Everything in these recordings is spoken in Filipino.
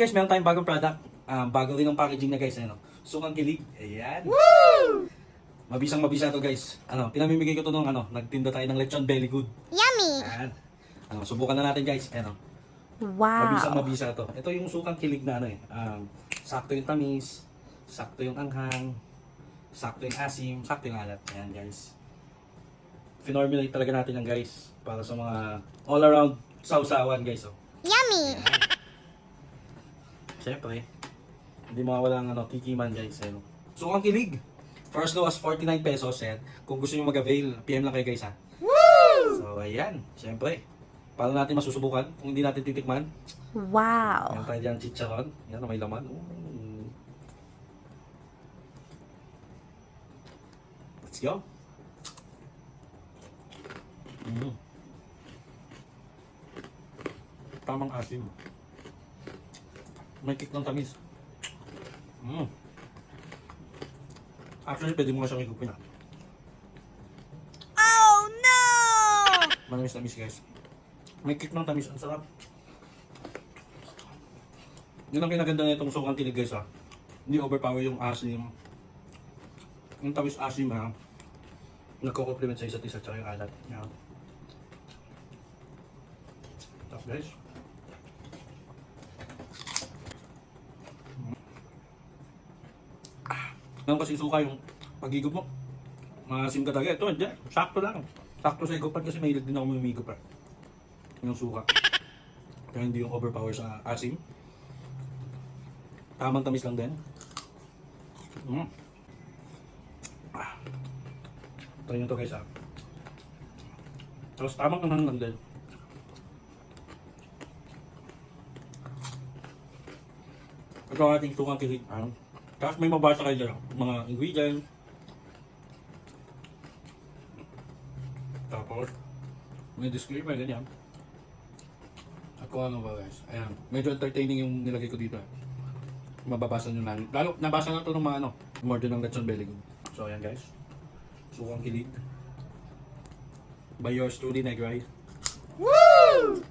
guys, meron tayong bagong product. Bago rin ang packaging na guys. Ano? Sukang Kilig. Ayan. Woo! Mabisang-mabisa to guys. Pinamimigay ko to nung nagtinda tayo ng lechon belly good. Yummy! Ayan. Subukan na natin guys. Ayan. Wow! Mabisang-mabisa to. Ito yung Sukang Kilig na sakto yung tamis, sakto yung anghang, sakto yung asim, sakto yung alat. Ayan guys. Finormulate talaga natin yan guys. Para sa mga all around sausawan guys. Oh. Yummy! Ayan. Siyempre, hindi mawawala ang tikiman guys. Sukang Kilig. First low was 49 pesos. Yan. Kung gusto nyo mag-avail, PM lang kayo guys ha. Woo! So ayan, siyempre. Paano natin masusubukan kung hindi natin titikman? Wow! Yan tayo dyan chicharon. Yan, may laman. Let's go. Tamang asim. May kick ng tamis. Actually, pwede mo nga siyang higupin. Oh no! Manamis-tamis guys. May kick ng tamis. Ang sarap. Yun ang kinaganda na itong Sukang Kilig guys ha. Hindi overpower yung asim. Yung tamis asim ha. Nagko-complement sa isa't isa tsaka yung alat. Yan. Tapos guys. Ganun kasi suka yung pag-higup mo. Maasim ka talaga. Ito, hindi. Sakto lang. Sakto sa higupan kasi mahilig din ako mamimigop pa. Yung suka. Kaya hindi yung overpower sa asim. Tamang tamis lang din. Try nyo to guys ha. Tapos tamang anghang lang din. Ito ang ating Sukang Kilig. Tapos may mabasa kayo dyan, mga ingredients. Tapos, may disclaimer, ganyan. At kung ano ba guys. Ayan, medyo entertaining yung nilagay ko dito. Mababasa nyo lang. Lalo, nabasa na ito ng mga more din ng lechon belly good. So ayan guys. Sukang Kilig. By yours truly, Negray. Woo!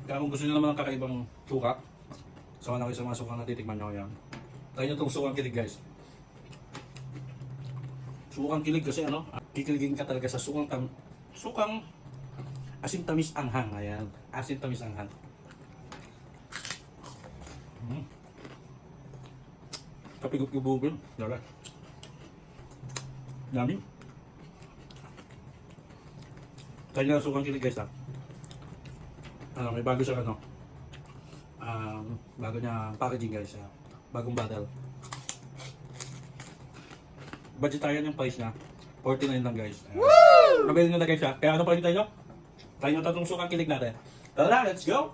Kaya kung gusto nyo naman ng kakaibang suka, sama na kayo sa mga sukang natitikman nyo yan. Try nyo itong Sukang Kilig guys. Sukang Kilig kasi kikiligin ka talaga sa sukang asim tamis anghang. Ayan, asim tamis anghang. Kapigup-gububin. Dala. Yummy. Try nyo ang Sukang Kilig guys ha. May bago siya bago niya packaging guys. Bagong bottle. Vegetarian yung price niya. 49 lang guys. Woo! Nabili nyo na guys ha. Kaya ano pa rin tayo? Try nyo tatong Sukang Kilig natin. Tara, let's go!